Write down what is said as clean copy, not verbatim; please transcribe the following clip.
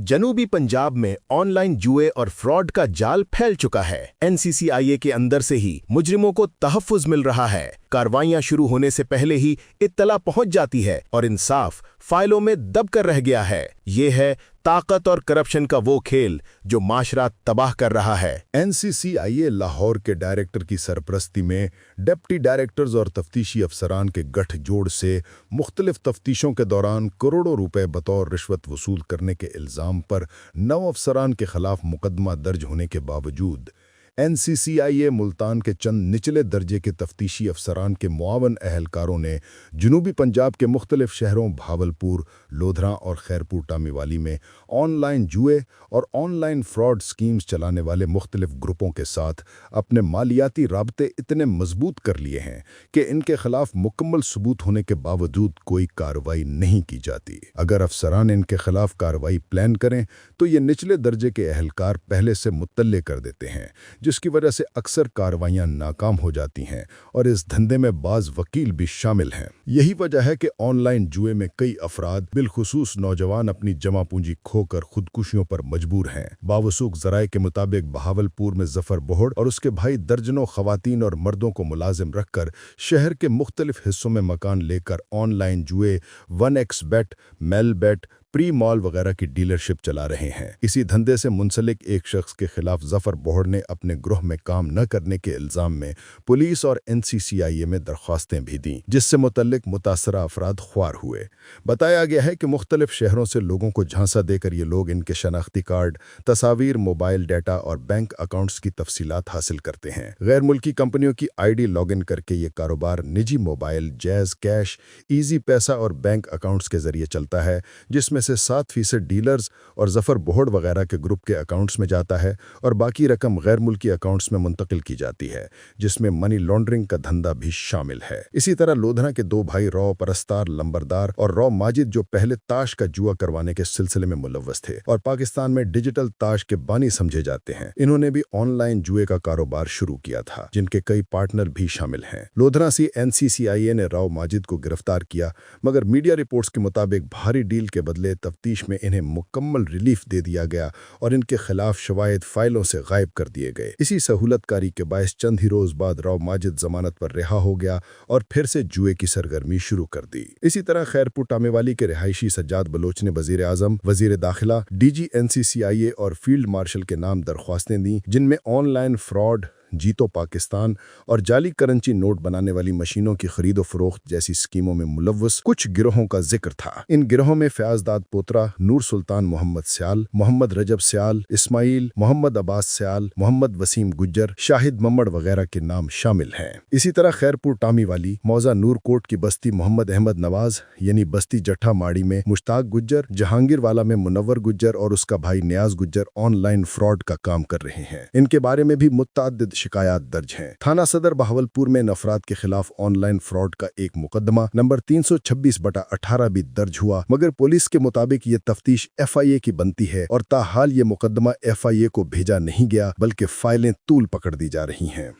जनूबी पंजाब में ऑनलाइन जुए और फ्रॉड का जाल फैल चुका है। एनसीसीआईए के अंदर से ही मुजरिमों को तहफ़्फ़ुज़ मिल रहा है। कार्रवाइयां शुरू होने से पहले ही इत्तला पहुंच जाती है और इंसाफ फाइलों में दब कर रह गया है। ये है ताकत और करप्शन का वो खेल जो माशरा तबाह कर रहा है। एनसीसीआईए लाहौर के डायरेक्टर की सरपरस्ती में डिप्टी डायरेक्टर्स और तफ्तीशी अफसरान के गठजोड़ से मुख्तलिफ तफ्तीशों के दौरान करोड़ों रुपए बतौर रिश्वत वसूल करने के इल्ज़ाम पर 9 अफसरान के खिलाफ मुकदमा दर्ज होने के बावजूद एनसीसीआईए मुल्तान के चंद निचले दर्जे के तफ्तीशी अफसरान के मुआवन अहलकारों ने जनूबी पंजाब के मुख्तलिफ शहरों भावलपुर, लोधरा और खैरपुर टामीवाली में ऑनलाइन जुए और ऑनलाइन फ्रॉड स्कीम्स चलाने वाले मुख्तलिफ ग्रुपों के साथ अपने मालियाती राबते इतने मजबूत कर लिए हैं कि इनके खिलाफ मुकम्मल सबूत होने के बावजूद कोई कार्रवाई नहीं की जाती। अगर अफसरान इनके खिलाफ कार्रवाई प्लान करें तो ये निचले दर्जे के अहलकार पहले से मुत्तले कर देते हैं, जिसकी वजह से अक्सर कार्रवाइयां नाकाम हो जाती हैं और इस धंधे में बाज वकील भी शामिल हैं। यही वजह है कि ऑनलाइन जुए में कई अफराद बिलखुसूस नौजवान अपनी जमा पूंजी खोकर खुदकुशियों पर मजबूर हैं। बावसूख ज़राए के मुताबिक बहावलपुर में जफर बोहड़ और उसके भाई दर्जनों खवातीन और मर्दों को मुलाजिम रखकर शहर के मुख्तलिफ हिस्सों में मकान लेकर ऑनलाइन जुए 1x बेट, मेल बेट, प्री मॉल वगैरह की डीलरशिप चला रहे हैं। इसी धंधे से मुंसलिक एक शख्स के खिलाफ जफर बोहड़ ने अपने ग्रोह में काम न करने के इल्ज़ाम में पुलिस और एनसीसीआईए में दरख्वास्तें भी दीं, जिससे मुतल्लिक मुतासरा अफराद ख्वार हुए। बताया गया है कि मुख्तलिफ शहरों से लोगों को झांसा देकर ये लोग इनके शनाख्ती कार्ड, तस्वीर, मोबाइल डाटा और बैंक अकाउंट्स की तफसीलात हासिल करते हैं। गैर मुल्की कंपनियों की आईडी लॉगिन करके ये कारोबार निजी मोबाइल, जैज़ कैश, ईजी पैसा और बैंक अकाउंट्स के जरिए चलता है, जिसमें से 7% डीलर्स और जफर बोहड़ वगैरह के ग्रुप के अकाउंट्स में जाता है और बाकी रकम गैर मुल्की अकाउंट्स में मुंतकिल की जाती है, जिसमें मनी लॉन्ड्रिंग का धंधा भी शामिल है। इसी तरह लोधरा के 2 भाई रौ परस्तार लंबरदार और रौ माजिद, जो पहले ताश का जुआ करवाने के सिलसिले में मुलव्वस थे और पाकिस्तान में डिजिटल ताश के बानी समझे जाते हैं, इन्होंने भी ऑनलाइन जुए का कारोबार शुरू किया था, जिनके कई पार्टनर भी शामिल हैं। लोधरा से एनसीसीआईए ने रौ माजिद को गिरफ्तार किया, मगर मीडिया रिपोर्ट्स के मुताबिक भारी डील के बदले तफ्तीश में इन्हें मुकम्मल रिलीफ दे दिया गया और इनके खिलाफ शवाहिद फाइलों से गायब कर दिए गए। इसी सहूलतकारी के बायस चंद ही रोज बाद रौ माजिद जमानत पर रिहा हो गया और फिर से जुए की सरगर्मी शुरू कर दी। इसी तरह खैरपुर टामेवाली के रिहायशी सज्जाद बलोच ने वजीर आजम, वजीर दाखिला, डीजी एनसीसीआईए और फील्ड मार्शल के नाम दरख्वास्तें दी, जिनमें ऑनलाइन फ्रॉड, जीतो पाकिस्तान और जाली करंची नोट बनाने वाली मशीनों की खरीद और फरोख्त जैसी स्कीमों में मुलव्वस कुछ गिरोहों का जिक्र था। इन गिरोहों में फयाजदाद पोत्रा, नूर सुल्तान मोहम्मद स्याल, मोहम्मद रजब स्याल, इस्माइल, मोहम्मद अब्बास स्याल, मोहम्मद वसीम गुज्जर, शाहिद मम्मड़ वगैरह के नाम शामिल हैं। इसी तरह खैरपुर टामीवाली, मौजा नूर कोट की बस्ती मोहम्मद अहमद नवाज यानी बस्ती जट्ठा माड़ी में मुश्ताक गुज्जर, जहांगीर वाला में मुनव्वर गुज्जर और उसका भाई नियाज गुज्जर ऑनलाइन फ्रॉड का काम कर रहे हैं। इनके बारे में भी मुतअद्दिद शिकायत दर्ज हैं। थाना सदर बहावलपुर में अफराद के खिलाफ ऑनलाइन फ्रॉड का एक मुकदमा नंबर 326/18 भी दर्ज हुआ, मगर पुलिस के मुताबिक ये तफ्तीश एफआईए की बनती है और ताहाल ये मुकदमा एफआईए को भेजा नहीं गया, बल्कि फाइलें तूल पकड़ दी जा रही हैं।